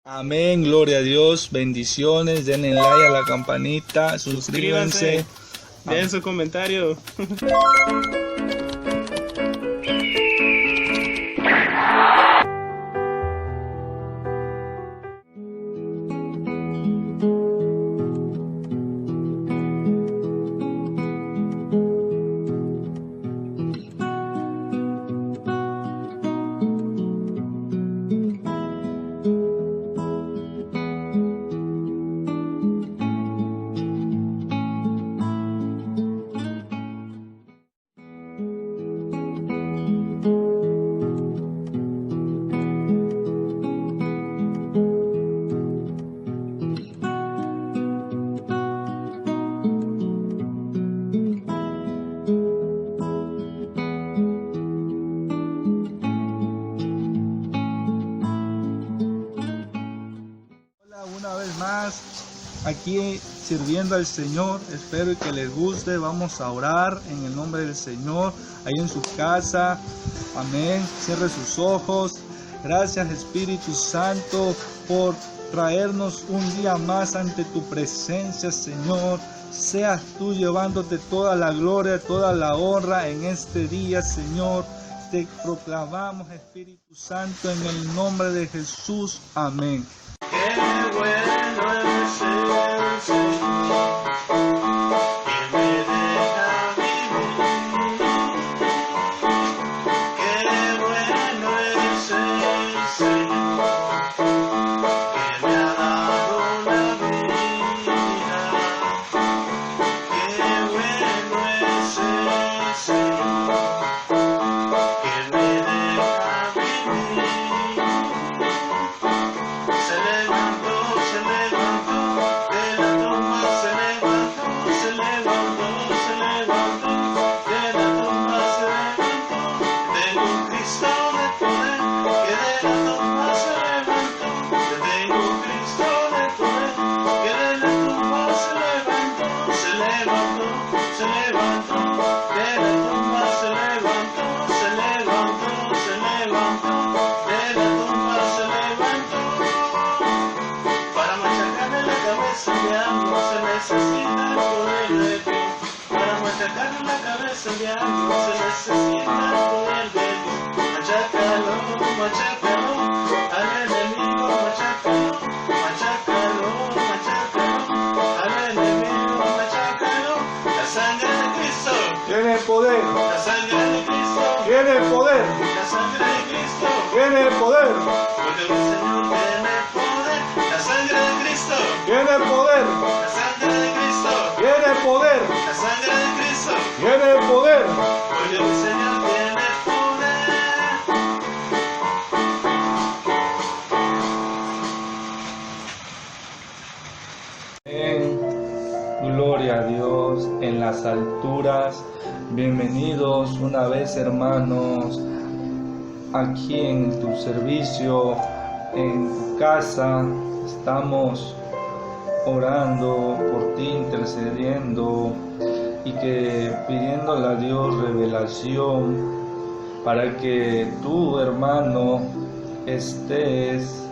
Amén, gloria a Dios, bendiciones, denle like a la campanita, suscríbanse. Dejen su comentario. Una vez más, aquí sirviendo al Señor, espero que les guste. Vamos a orar en el nombre del Señor, ahí en su casa. Amén. Cierre sus ojos. Gracias, Espíritu Santo, por traernos un día más ante tu presencia, Señor. Seas tú llevándote toda la gloria, toda la honra en este día, Señor. Te proclamamos, Espíritu Santo, en el nombre de Jesús. Amén. Qué bueno es el Señor, que me deja vivir. Qué bueno es el Señor, que me ha dado la vida. Qué bueno es el Señor, que me deja vivir. Se levantó de la tumba, se levantó de la tumba, se levantó. Tengo un Cristo de poder, que de la tumba se levantó. Tengo un Cristo de poder, que de la tumba se levantó. Se levantó de la tumba, se levantó. De la tumba se levantó. Para machacarle la cabeza al diablo se necesita el poder de Dios. Para machacarle la cabeza al diablo se necesita el poder de Dios. Machácalo al enemigo, machácalo al enemigo, machácalo. La sangre de Cristo Tiene poder, la sangre de Cristo tiene poder, la sangre de Cristo, tiene poder, porque el Señor tiene poder. La sangre de Cristo, tiene poder, la sangre de Cristo, tiene poder, la sangre de Cristo, tiene poder. porque el Señor tiene poder. Amén. Gloria a Dios en las alturas. Bienvenidos una vez, hermanos, aquí en tu servicio, en tu casa. Estamos orando por ti, intercediendo y que pidiéndole a Dios revelación para que tú, hermano, estés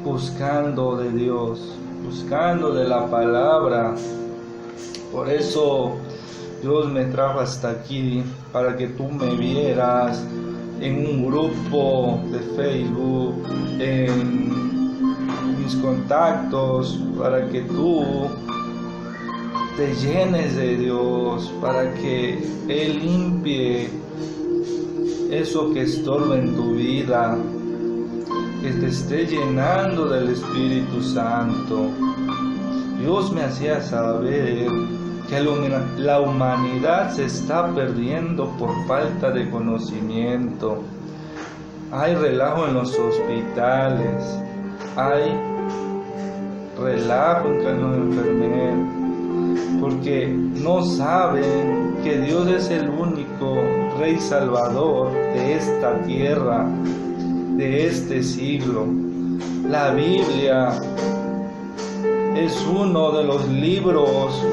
buscando de Dios, buscando de la palabra. Por eso Dios me trajo hasta aquí, para que tú me vieras en un grupo de Facebook, en mis contactos, para que tú te llenes de Dios, para que Él limpie eso que estorba en tu vida, que te esté llenando del Espíritu Santo. Dios me hacía saber que la humanidad se está perdiendo por falta de conocimiento. Hay relajo en los hospitales, hay relajo entre los enfermeros, porque no saben que Dios es el único Rey Salvador de esta tierra, de este siglo. La Biblia es uno de los libros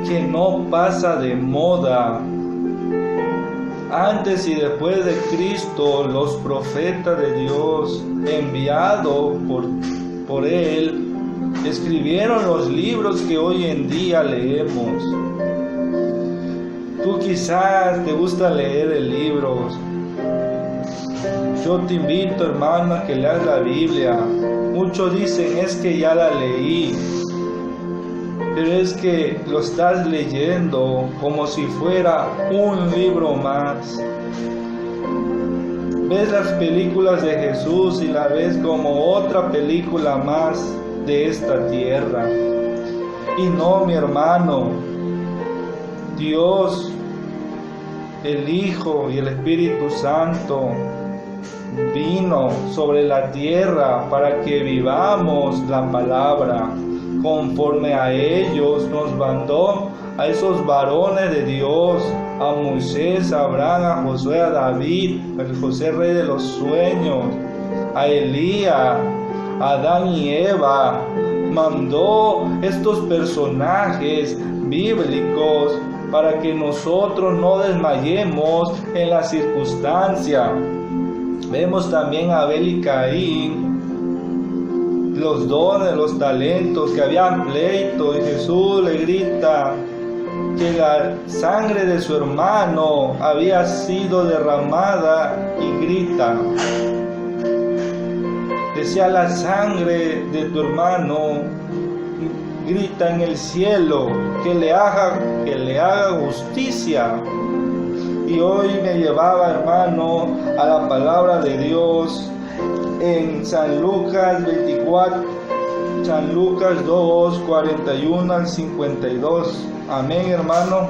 que no pasa de moda. Antes y después de Cristo, los profetas de Dios, enviados por Él, escribieron los libros que hoy en día leemos. Tú quizás te gusta leer libros. Yo te invito, hermano, a que leas la Biblia. Muchos dicen, es que ya la leí. Pero es que lo estás leyendo como si fuera un libro más. Ves las películas de Jesús y la ves como otra película más de esta tierra. Y no, mi hermano, Dios, el Hijo y el Espíritu Santo vino sobre la tierra para que vivamos la palabra. Conforme a ellos nos mandó a esos varones de Dios, a Moisés, a Abraham, a Josué, a David, a José rey de los sueños, a Elías, a Adán y Eva. Mandó estos personajes bíblicos para que nosotros no desmayemos en la circunstancia. Vemos también a Abel y Caín, los dones, los talentos, que habían pleito, y Jesús le grita que la sangre de su hermano había sido derramada y grita. Decía, la sangre de tu hermano grita en el cielo, que le haga justicia. Y hoy me llevaba, hermano, a la palabra de Dios en San Lucas 24, San Lucas 2, 41 al 52. Amén, hermano.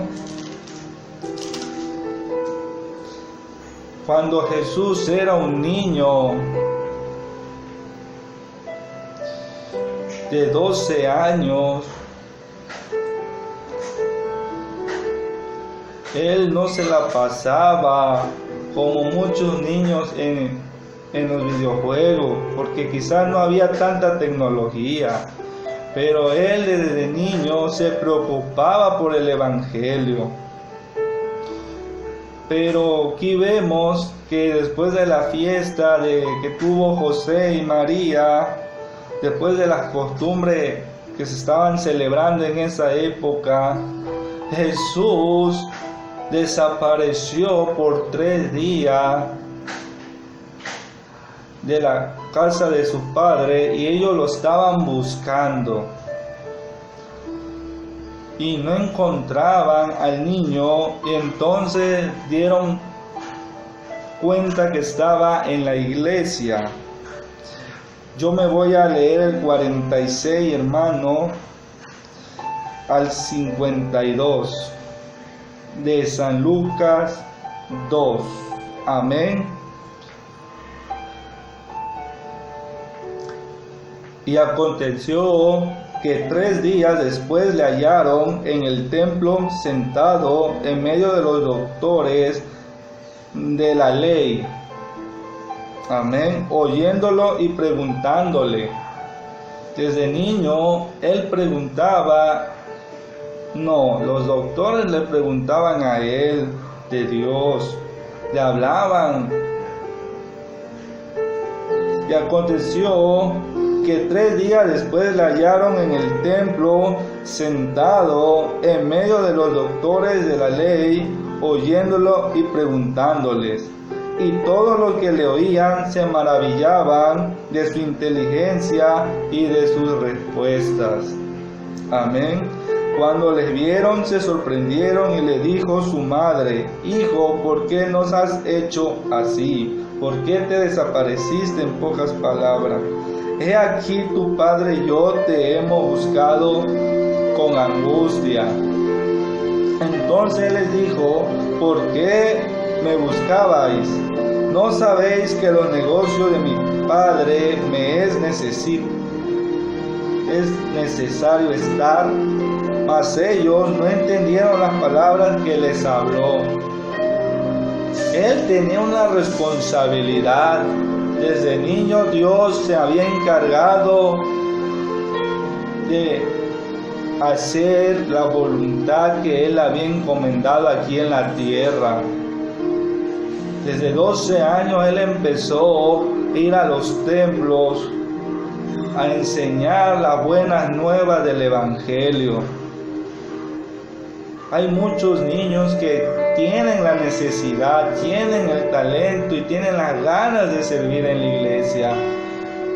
Cuando Jesús era un niño de 12 años, Él no se la pasaba como muchos niños en los videojuegos, porque quizás no había tanta tecnología, pero Él desde niño se preocupaba por el Evangelio. Pero aquí vemos que después de la fiesta que tuvo José y María, después de las costumbres que se estaban celebrando en esa época, Jesús desapareció por 3 días de la casa de sus padres, y ellos lo estaban buscando y no encontraban al niño, y entonces dieron cuenta que estaba en la iglesia. Yo me voy a leer el 46, hermano, al 52 de San Lucas 2. Amén. Y aconteció que 3 días después le hallaron en el templo sentado en medio de los doctores de la ley. Amén. Oyéndolo y preguntándole. Desde niño él preguntaba. No, los doctores le preguntaban a él de Dios, le hablaban. Y aconteció que 3 días después le hallaron en el templo sentado en medio de los doctores de la ley, oyéndolo y preguntándoles. Y todos los que le oían se maravillaban de su inteligencia y de sus respuestas. Amén. Cuando les vieron se sorprendieron y le dijo su madre: Hijo, ¿por qué nos has hecho así? ¿Por qué te desapareciste? En pocas palabras. He aquí tu padre y yo te hemos buscado con angustia. Entonces les dijo: ¿por qué me buscabais? ¿No sabéis que los negocios de mi padre me es necesario estar? Mas ellos no entendieron las palabras que les habló. Él tenía una responsabilidad. Desde niño Dios se había encargado de hacer la voluntad que Él había encomendado aquí en la tierra. Desde 12 años él empezó a ir a los templos a enseñar las buenas nuevas del Evangelio. Hay muchos niños que tienen la necesidad, tienen el talento y tienen las ganas de servir en la iglesia,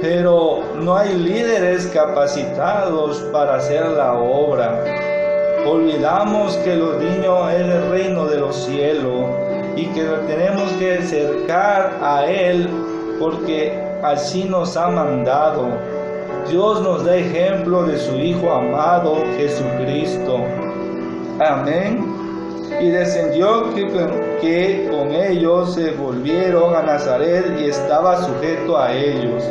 pero no hay líderes capacitados para hacer la obra. Olvidamos que los niños es el reino de los cielos y que tenemos que acercar a Él porque así nos ha mandado. Dios nos da ejemplo de su Hijo amado Jesucristo. Amén. Y descendió que con ellos se volvieron a Nazaret y estaba sujeto a ellos.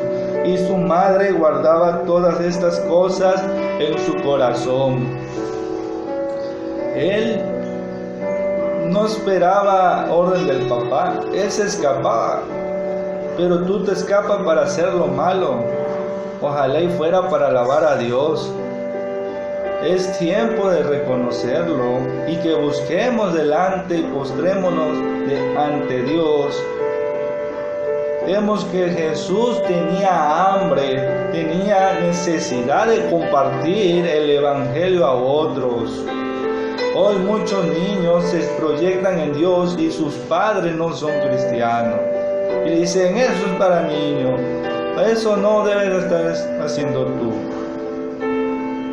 Y su madre guardaba todas estas cosas en su corazón. Él no esperaba orden del papá, él se escapaba. Pero tú te escapas para hacer lo malo. Ojalá y fuera para alabar a Dios. Es tiempo de reconocerlo y que busquemos delante y postrémonos ante Dios. Vemos que Jesús tenía hambre, tenía necesidad de compartir el Evangelio a otros. Hoy muchos niños se proyectan en Dios y sus padres no son cristianos. Y dicen, eso es para niños, eso no debes estar haciendo tú.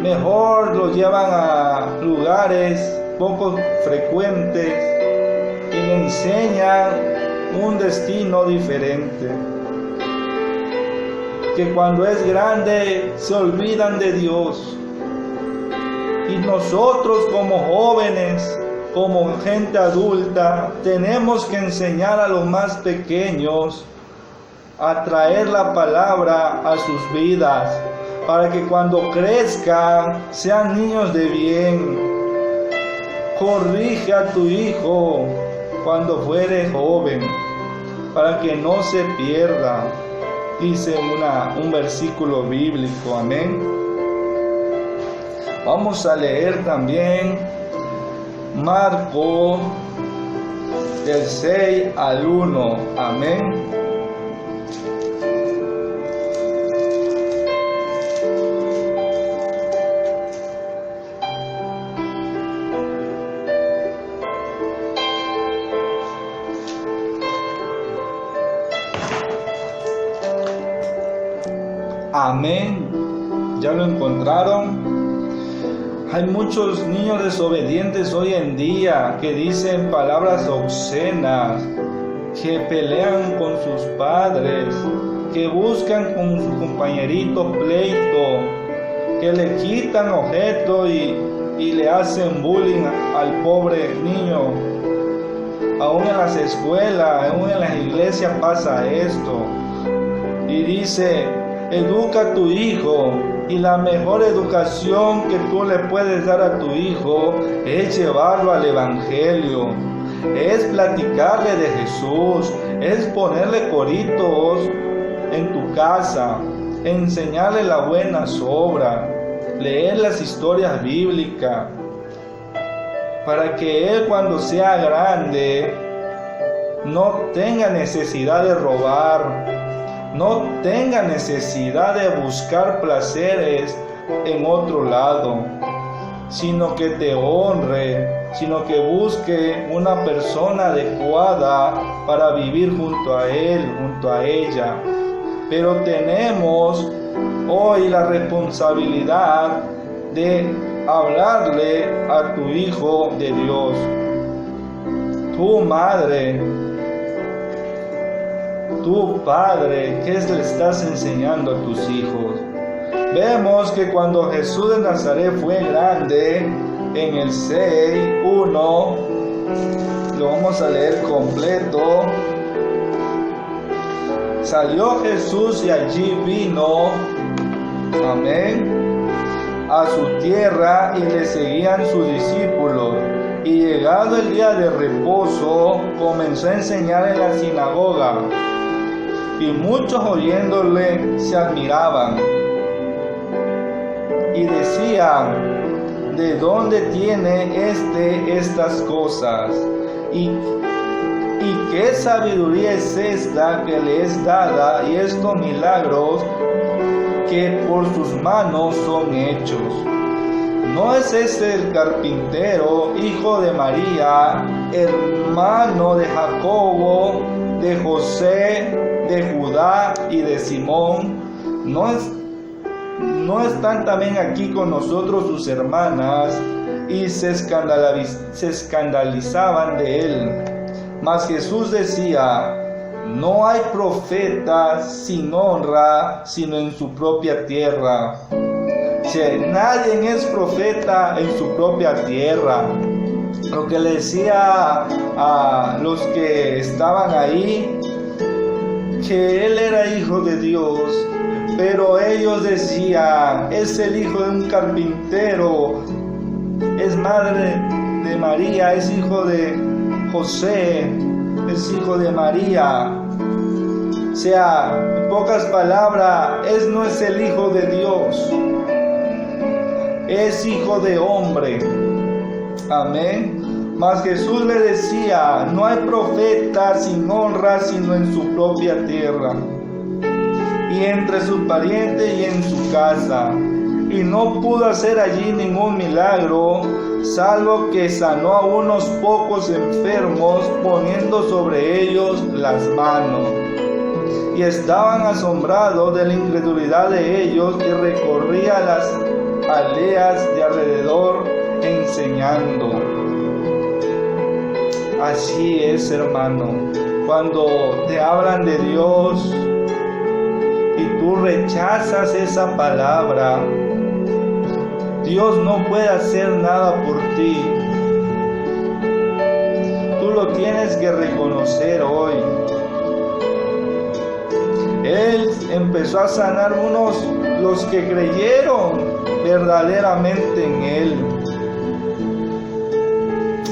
Mejor los llevan a lugares poco frecuentes y le enseñan un destino diferente. Que cuando es grande se olvidan de Dios. Y nosotros como jóvenes, como gente adulta, tenemos que enseñar a los más pequeños a traer la palabra a sus vidas, para que cuando crezcan sean niños de bien. Corrige a tu hijo cuando fuere joven, para que no se pierda, dice un versículo bíblico. Amén. Vamos a leer también Marcos del 6 al 1. Amén. Amén. ¿Ya lo encontraron? Hay muchos niños desobedientes hoy en día que dicen palabras obscenas, que pelean con sus padres, que buscan con su compañerito pleito, que le quitan objetos y le hacen bullying al pobre niño. Aún en las escuelas, aún en las iglesias pasa esto. Y dice, educa a tu hijo. Y la mejor educación que tú le puedes dar a tu hijo es llevarlo al Evangelio, es platicarle de Jesús, es ponerle coritos en tu casa, enseñarle las buenas obras, leer las historias bíblicas, para que él cuando sea grande no tenga necesidad de robar, no tenga necesidad de buscar placeres en otro lado, sino que te honre, sino que busque una persona adecuada para vivir junto a él, junto a ella. Pero tenemos hoy la responsabilidad de hablarle a tu hijo de Dios. Tu madre, tu padre, ¿qué le estás enseñando a tus hijos? Vemos que cuando Jesús de Nazaret fue grande, en el 6:1, lo vamos a leer completo. Salió Jesús y allí vino, amén, a su tierra y le seguían sus discípulos. Y llegado el día de reposo, comenzó a enseñar en la sinagoga. Y muchos oyéndole se admiraban y decían, ¿de dónde tiene estas cosas? ¿Y ¿Y qué sabiduría es esta que le es dada, y estos milagros que por sus manos son hechos? ¿No es este el carpintero, hijo de María, hermano de Jacobo, de José, de Judá y de Simón? ¿No están también aquí con nosotros sus hermanas? Y se escandalizaban de él. Mas Jesús decía: no hay profeta sin honra sino en su propia tierra. Nadie es profeta en su propia tierra. Lo que le decía a los que estaban ahí, que él era hijo de Dios, pero ellos decían: es el hijo de un carpintero, es madre de María, es hijo de José, es hijo de María. O sea, en pocas palabras, no es el hijo de Dios, es hijo de hombre. Amén. Mas Jesús le decía: no hay profeta sin honra sino en su propia tierra, y entre sus parientes y en su casa. Y no pudo hacer allí ningún milagro, salvo que sanó a unos pocos enfermos, poniendo sobre ellos las manos. Y estaban asombrados de la incredulidad de ellos, y recorría las aldeas de alrededor enseñando. Así es, hermano, cuando te hablan de Dios y tú rechazas esa palabra, Dios no puede hacer nada por ti. Tú lo tienes que reconocer hoy. Él empezó a sanar los que creyeron verdaderamente en Él.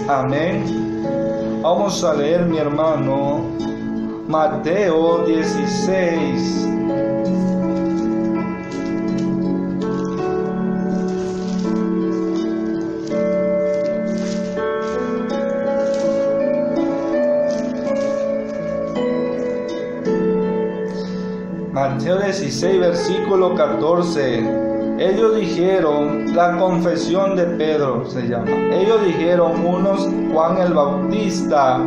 Amén. Vamos a leer, mi hermano, Mateo 16. Mateo 16, versículo 14. Ellos dijeron, la confesión de Pedro se llama. Ellos dijeron unos: Juan el Bautista.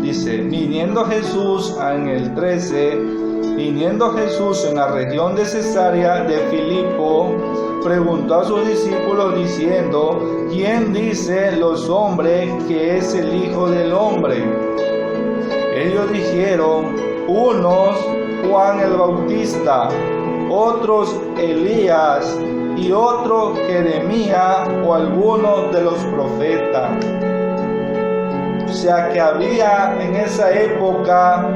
Dice, viniendo Jesús en el 13, viniendo Jesús en la región de Cesarea de Filipo, preguntó a sus discípulos diciendo: ¿quién dicen los hombres que es el Hijo del Hombre? Ellos dijeron, unos Juan el Bautista, otros Elías, y otros Jeremías o algunos de los profetas. O sea que había en esa época,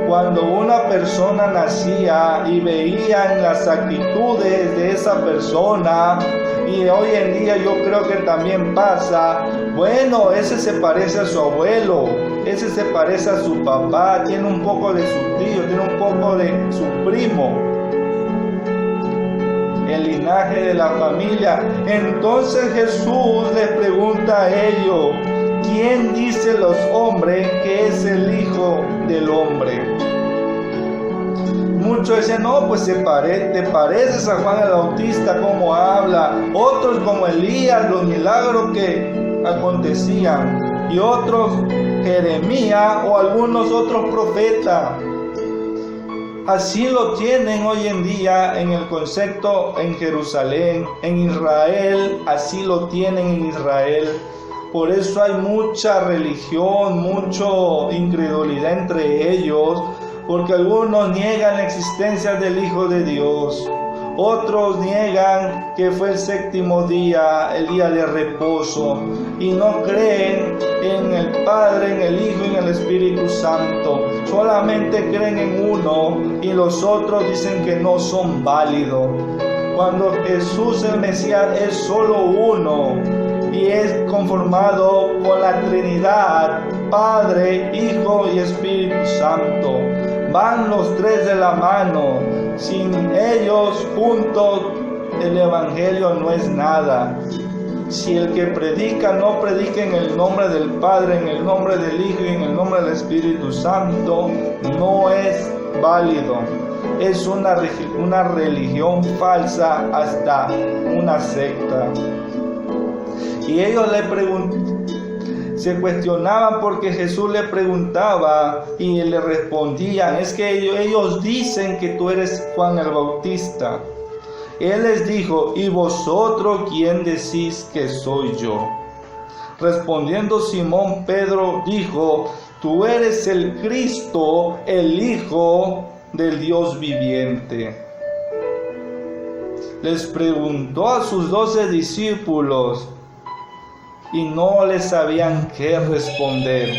cuando una persona nacía y veían las actitudes de esa persona, y hoy en día yo creo que también pasa, bueno, ese se parece a su abuelo, ese se parece a su papá, tiene un poco de su tío, tiene un poco de su primo, el linaje de la familia. Entonces Jesús les pregunta a ellos: ¿quién dice los hombres que es el Hijo del Hombre? Muchos decían: no, pues te pareces a Juan el Bautista, como habla. Otros como Elías, los milagros que acontecían. Y otros Jeremías o algunos otros profetas. Así lo tienen hoy en día en el concepto en Jerusalén, en Israel, así lo tienen en Israel. Por eso hay mucha religión, mucha incredulidad entre ellos, porque algunos niegan la existencia del Hijo de Dios. Otros niegan que fue el séptimo día, el día de reposo, y no creen en el Padre, en el Hijo y en el Espíritu Santo. Solamente creen en uno, y los otros dicen que no son válidos. Cuando Jesús el Mesías es solo uno, y es conformado con la Trinidad, Padre, Hijo y Espíritu Santo. Van los tres de la mano. Sin ellos juntos el Evangelio no es nada. si el que predica no predica en el nombre del Padre, en el nombre del Hijo y en el nombre del Espíritu Santo, no es válido. Es una religión falsa, hasta una secta. Y ellos se cuestionaban porque Jesús le preguntaba y le respondían: es que ellos dicen que tú eres Juan el Bautista. Él les dijo: ¿y vosotros quién decís que soy yo? Respondiendo Simón Pedro dijo: tú eres el Cristo, el Hijo del Dios viviente. Les preguntó a sus 12 discípulos y no les sabían qué responder.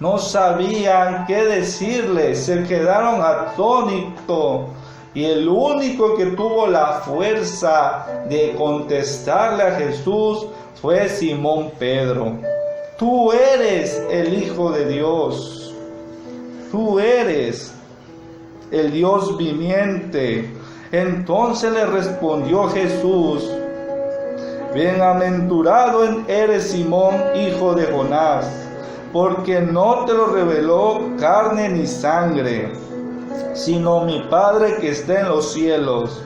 No sabían qué decirles, se quedaron atónitos. Y el único que tuvo la fuerza de contestarle a Jesús fue Simón Pedro. Tú eres el Hijo de Dios. Tú eres el Dios viviente. Entonces le respondió Jesús: bienaventurado eres Simón, hijo de Jonás, porque no te lo reveló carne ni sangre, sino mi Padre que está en los cielos.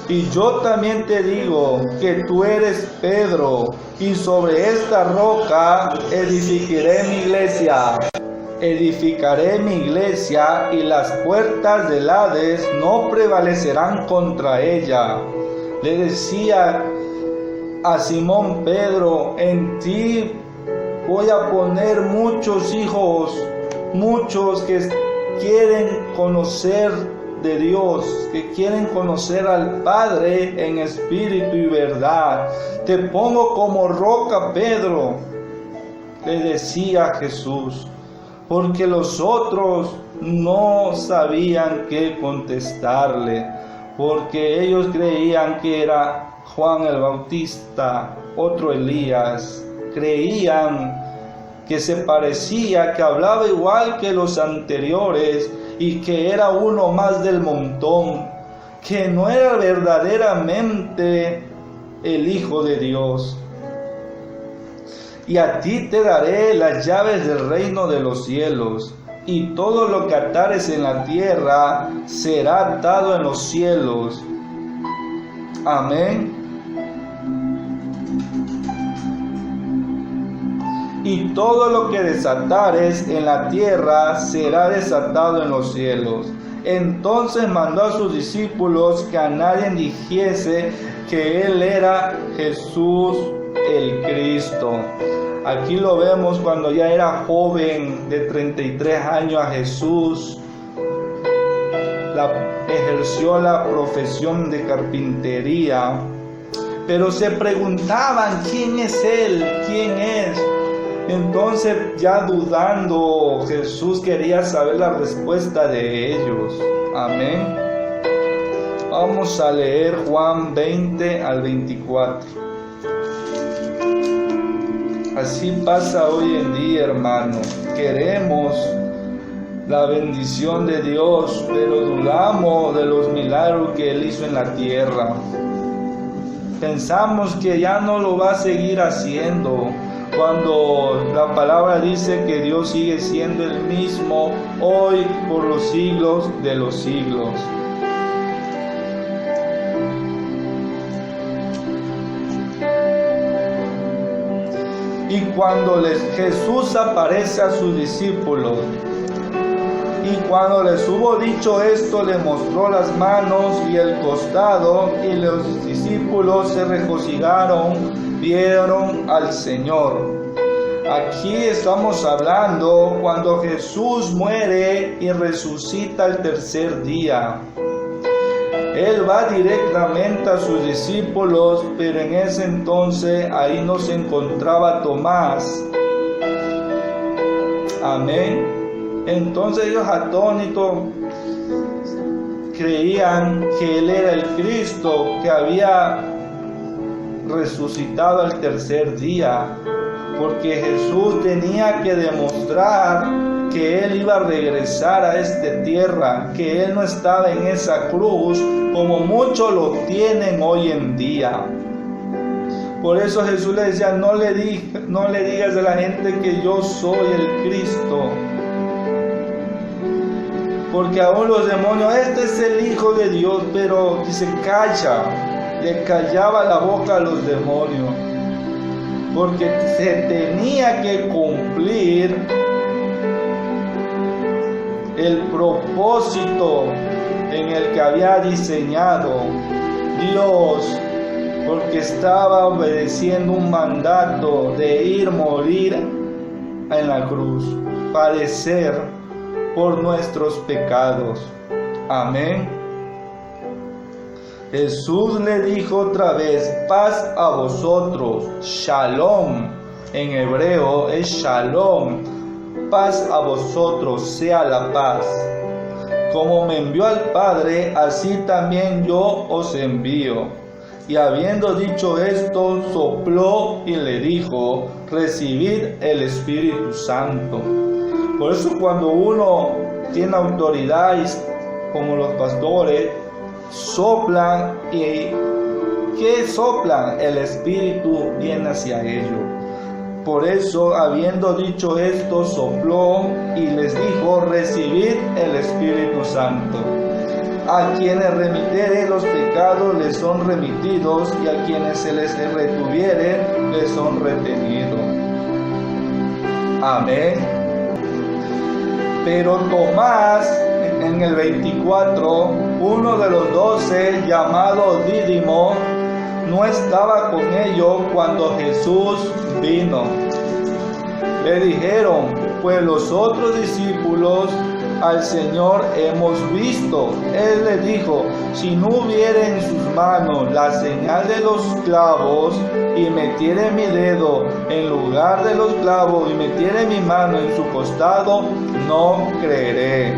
Y yo también te digo que tú eres Pedro, y sobre esta roca edificaré mi iglesia. Edificaré mi iglesia, y las puertas del Hades no prevalecerán contra ella. Le decía a Simón Pedro: en ti voy a poner muchos hijos, muchos que quieren conocer de Dios, que quieren conocer al Padre en espíritu y verdad. Te pongo como roca, Pedro, le decía Jesús, porque los otros no sabían qué contestarle, porque ellos creían que era Juan el Bautista, otro Elías. Creían que se parecía, que hablaba igual que los anteriores y que era uno más del montón, que no era verdaderamente el Hijo de Dios. Y a ti te daré las llaves del reino de los cielos, y todo lo que atares en la tierra será atado en los cielos. Amén. Y todo lo que desatares en la tierra será desatado en los cielos. Entonces mandó a sus discípulos que a nadie dijese que él era Jesús el Cristo. Aquí lo vemos cuando ya era joven, de 33 años, a Jesús. Ejerció la profesión de carpintería. Pero se preguntaban: ¿quién es él? ¿Quién es? Entonces, ya dudando, Jesús quería saber la respuesta de ellos. Amén. Vamos a leer Juan 20 al 24. Así pasa hoy en día, hermano. Queremos la bendición de Dios, pero dudamos de los milagros que Él hizo en la tierra. Pensamos que ya no lo va a seguir haciendo, cuando la palabra dice que Dios sigue siendo el mismo hoy por los siglos de los siglos. Y cuando Jesús aparece a sus discípulos, y cuando les hubo dicho esto, le mostró las manos y el costado, y los discípulos se regocijaron, vieron al Señor. Aquí estamos hablando cuando Jesús muere y resucita el tercer día. Él va directamente a sus discípulos, pero en ese entonces ahí no se encontraba Tomás. Amén. Entonces ellos atónitos creían que Él era el Cristo, que había resucitado al tercer día, porque Jesús tenía que demostrar que Él iba a regresar a esta tierra, que Él no estaba en esa cruz como muchos lo tienen hoy en día. Por eso Jesús le decía, no le digas a la gente que yo soy el Cristo. Porque aún los demonios, este es el Hijo de Dios, pero dice, calla. Le callaba la boca a los demonios. Porque se tenía que cumplir el propósito en el que había diseñado Dios, porque estaba obedeciendo un mandato de ir a morir en la cruz, padecer por nuestros pecados. Amén. Jesús le dijo otra vez, paz a vosotros, shalom, en hebreo es shalom, paz a vosotros, sea la paz. Como me envió al Padre, así también yo os envío. Y habiendo dicho esto, sopló y le dijo, recibid el Espíritu Santo. Por eso cuando uno tiene autoridad, como los pastores, soplan, y ¿qué soplan? El Espíritu viene hacia ellos. Por eso, habiendo dicho esto, sopló y les dijo, recibid el Espíritu Santo. A quienes remitiere los pecados les son remitidos, y a quienes se les retuvieren les son retenidos. Amén. Pero Tomás, en el 24, uno de los 12, llamado Dídimo, no estaba con ellos cuando Jesús vino. Le dijeron, pues los otros discípulos al Señor hemos visto. Él les dijo, si no hubiere en sus manos la señal de los clavos, y metiere mi dedo en lugar de los clavos, y metiere mi mano en su costado, no creeré.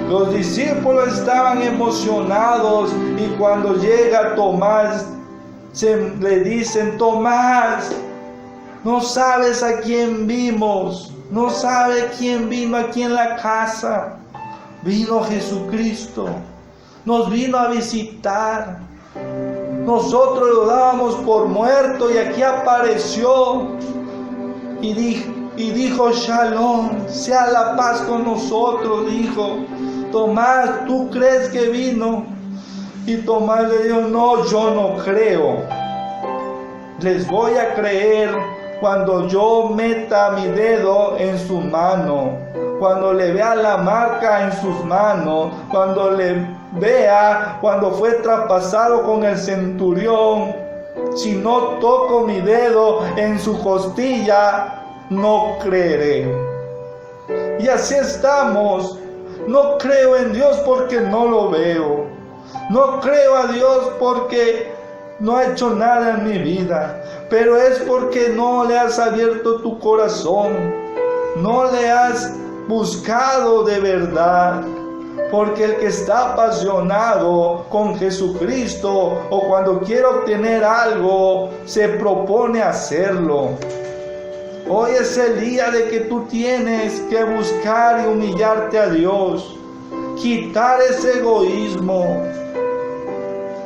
Los discípulos estaban emocionados, y cuando llega Tomás, le dicen, Tomás, no sabes a quién vimos, no sabe quién vino aquí en la casa. Vino Jesucristo, nos vino a visitar. Nosotros lo dábamos por muerto y aquí apareció. Y dijo, Shalom, sea la paz con nosotros, dijo. Tomás, ¿tú crees que vino? Y Tomás le dijo, no, yo no creo. Les voy a creer cuando yo meta mi dedo en su mano, cuando le vea la marca en sus manos, cuando le vea cuando fue traspasado con el centurión. Si no toco mi dedo en su costilla, no creeré. Y así estamos. No creo en Dios porque no lo veo. No creo a Dios porque no ha hecho nada en mi vida. Pero es porque no le has abierto tu corazón. No le has buscado de verdad. Porque el que está apasionado con Jesucristo, o cuando quiere obtener algo, se propone hacerlo. Hoy es el día de que tú tienes que buscar y humillarte a Dios. Quitar ese egoísmo,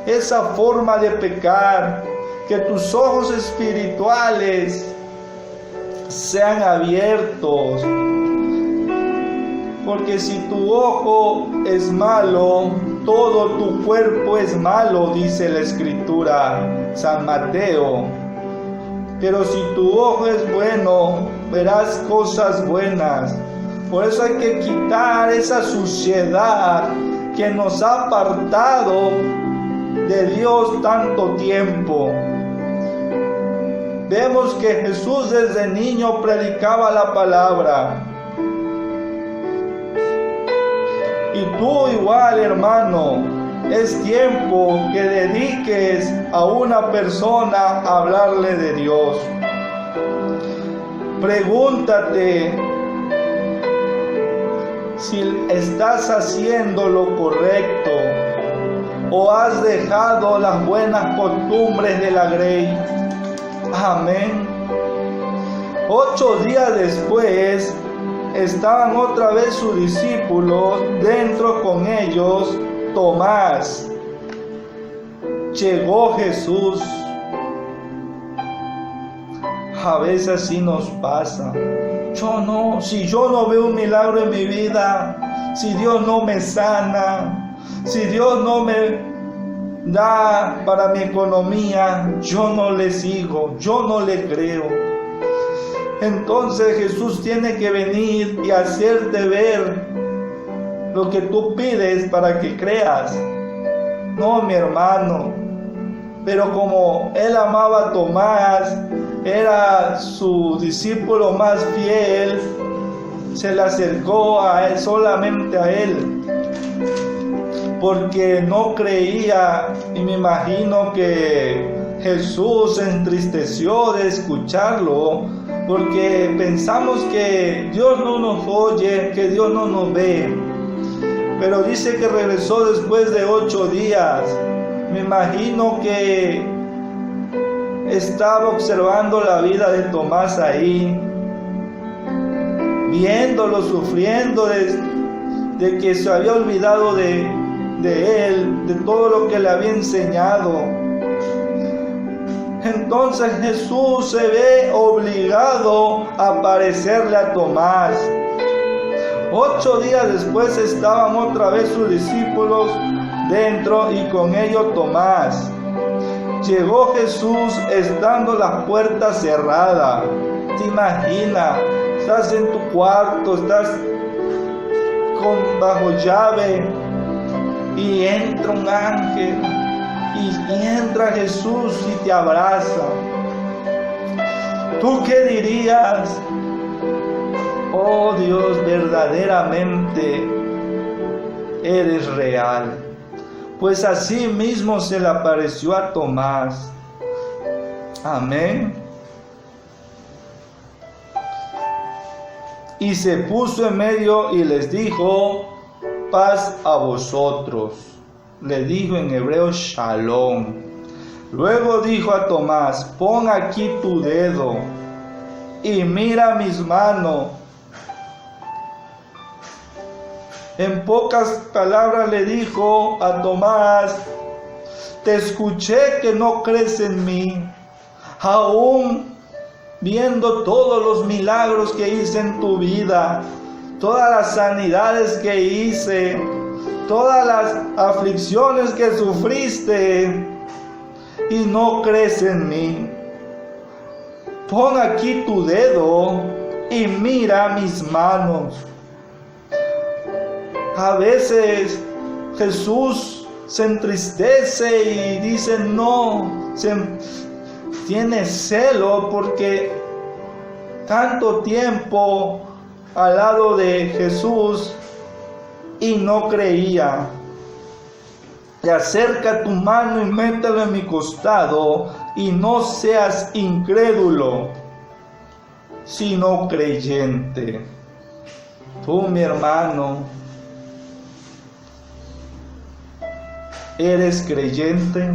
esa forma de pecar. Que tus ojos espirituales sean abiertos. Porque si tu ojo es malo, todo tu cuerpo es malo, dice la Escritura, San Mateo. Pero si tu ojo es bueno, verás cosas buenas. Por eso hay que quitar esa suciedad que nos ha apartado de Dios tanto tiempo. Vemos que Jesús desde niño predicaba la palabra. Y tú igual, hermano, es tiempo que dediques a una persona a hablarle de Dios. Pregúntate si estás haciendo lo correcto o has dejado las buenas costumbres de la grey. Amén. 8 días después, estaban otra vez sus discípulos, dentro con ellos Tomás. Llegó Jesús. A veces así nos pasa. Si yo no veo un milagro en mi vida, si Dios no me sana, si Dios no me da para mi economía, yo no le sigo, yo no le creo. Entonces Jesús tiene que venir y hacerte ver lo que tú pides para que creas. No, mi hermano. Pero como él amaba a Tomás, era su discípulo más fiel, se le acercó a él, solamente a él, porque no creía, y me imagino que Jesús se entristeció de escucharlo, porque pensamos que Dios no nos oye, que Dios no nos ve. Pero dice que regresó después de 8 días. Me imagino que estaba observando la vida de Tomás ahí, viéndolo, sufriendo de que se había olvidado de él, de todo lo que le había enseñado. Entonces Jesús se ve obligado a aparecerle a Tomás. 8 días después estaban otra vez sus discípulos dentro y con ellos Tomás. Llegó Jesús estando las puertas cerradas. ¿Te imaginas? Estás en tu cuarto, estás bajo llave y entra un ángel y entra Jesús y te abraza. ¿Tú qué dirías? Oh Dios, verdaderamente eres real. Pues así mismo se le apareció a Tomás. Amén. Y se puso en medio y les dijo: paz a vosotros. Le dijo en hebreo shalom. Luego dijo a Tomás: pon aquí tu dedo y mira mis manos. En pocas palabras le dijo a Tomás: te escuché que no crees en mí, aún viendo todos los milagros que hice en tu vida, todas las sanidades que hice, todas las aflicciones que sufriste, y no crees en mí. Pon aquí tu dedo y mira mis manos. A veces Jesús se entristece y dice no, tiene celo porque tanto tiempo al lado de Jesús y no creía. Te acerca tu mano y mételo en mi costado y no seas incrédulo, sino creyente. Tú, mi hermano, ¿eres creyente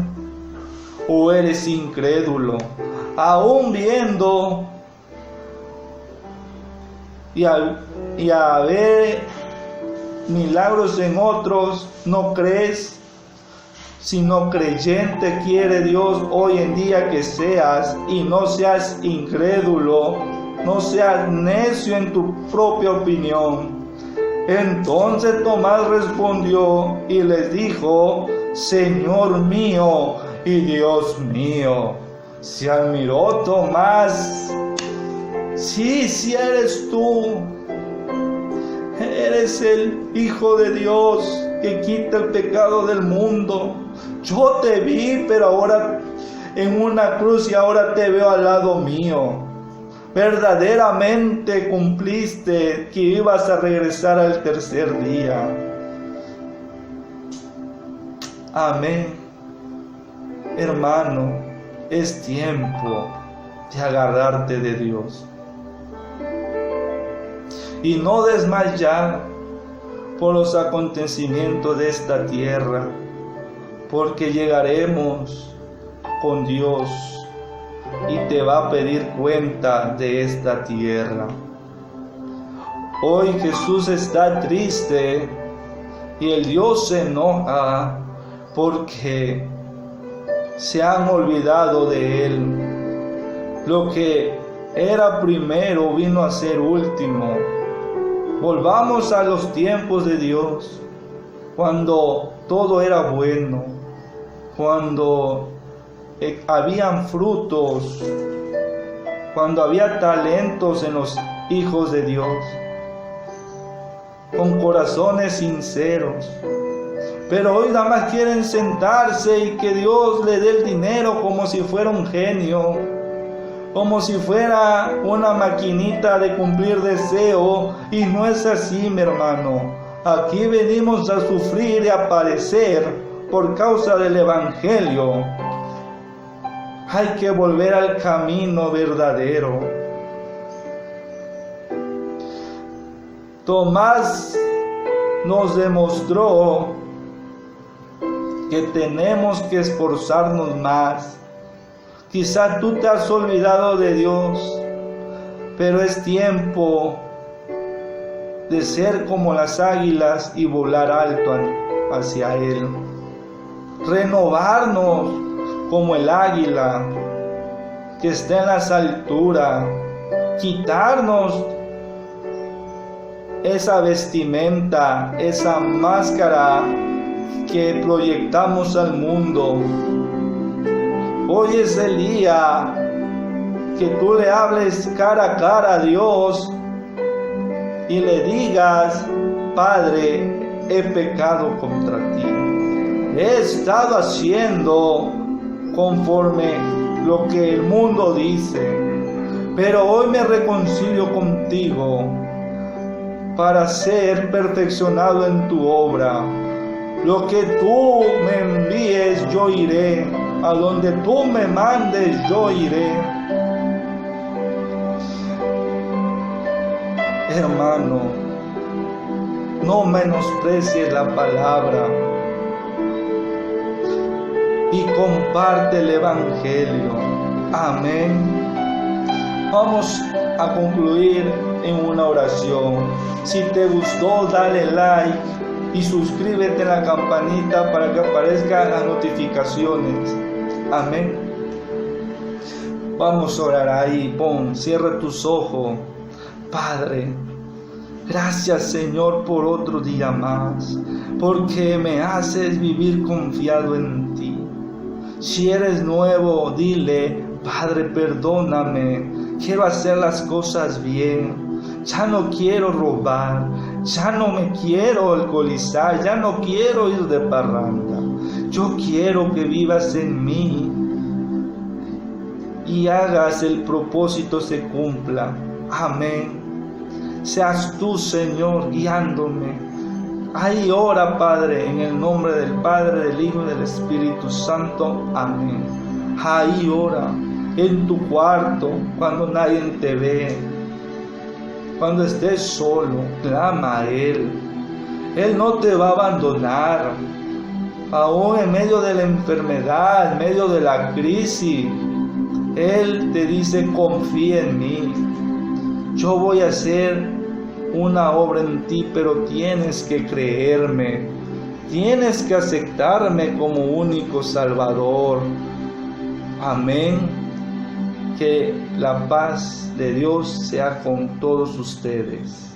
o eres incrédulo? Aún viendo y a ver milagros en otros, ¿no crees? Sino creyente quiere Dios hoy en día que seas, y no seas incrédulo, no seas necio en tu propia opinión. Entonces Tomás respondió y les dijo: Señor mío y Dios mío. Se admiró Tomás. Sí eres tú. Eres el Hijo de Dios que quita el pecado del mundo. Yo te vi, pero ahora en una cruz, y ahora te veo al lado mío. Verdaderamente cumpliste que ibas a regresar al tercer día. Amén. Hermano, es tiempo de agarrarte de Dios y no desmayar por los acontecimientos de esta tierra, porque llegaremos con Dios y te va a pedir cuenta de esta tierra. Hoy Jesús está triste y el Dios se enoja porque se han olvidado de Él. Lo que era primero vino a ser último. Volvamos a los tiempos de Dios, cuando todo era bueno, cuando habían frutos, cuando había talentos en los hijos de Dios, con corazones sinceros. Pero hoy nada más quieren sentarse y que Dios le dé el dinero como si fuera un genio, como si fuera una maquinita de cumplir deseo, y no es así, mi hermano. Aquí venimos a sufrir y a padecer por causa del Evangelio. Hay que volver al camino verdadero. Tomás nos demostró que tenemos que esforzarnos más. Quizá tú te has olvidado de Dios, pero es tiempo de ser como las águilas y volar alto hacia Él. Renovarnos como el águila que está en las alturas. Quitarnos esa vestimenta, esa máscara que proyectamos al mundo. Hoy es el día que tú le hables cara a cara a Dios y le digas: Padre, he pecado contra ti. He estado haciendo conforme lo que el mundo dice, pero hoy me reconcilio contigo para ser perfeccionado en tu obra. Lo que tú me envíes, yo iré. A donde tú me mandes, yo iré. Hermano, no menosprecies la palabra y comparte el Evangelio. Amén. Vamos a concluir en una oración. Si te gustó, dale like y suscríbete a la campanita para que aparezcan las notificaciones. Amén. Vamos a orar ahí. Cierra tus ojos. Padre, gracias, Señor, por otro día más, porque me haces vivir confiado en ti. Si eres nuevo, dile: Padre, perdóname, quiero hacer las cosas bien. Ya no quiero robar, ya no me quiero alcoholizar, ya no quiero ir de parranda. Yo quiero que vivas en mí y hagas el propósito se cumpla. Amén. Seas tú, Señor, guiándome. Ahí ora, Padre, en el nombre del Padre, del Hijo y del Espíritu Santo. Amén. Ahí ora, en tu cuarto, cuando nadie te ve. Cuando estés solo, clama a Él. Él no te va a abandonar. Aún en medio de la enfermedad, en medio de la crisis, Él te dice: confía en mí. Yo voy a hacer una obra en ti, pero tienes que creerme. Tienes que aceptarme como único Salvador. Amén. Que la paz de Dios sea con todos ustedes.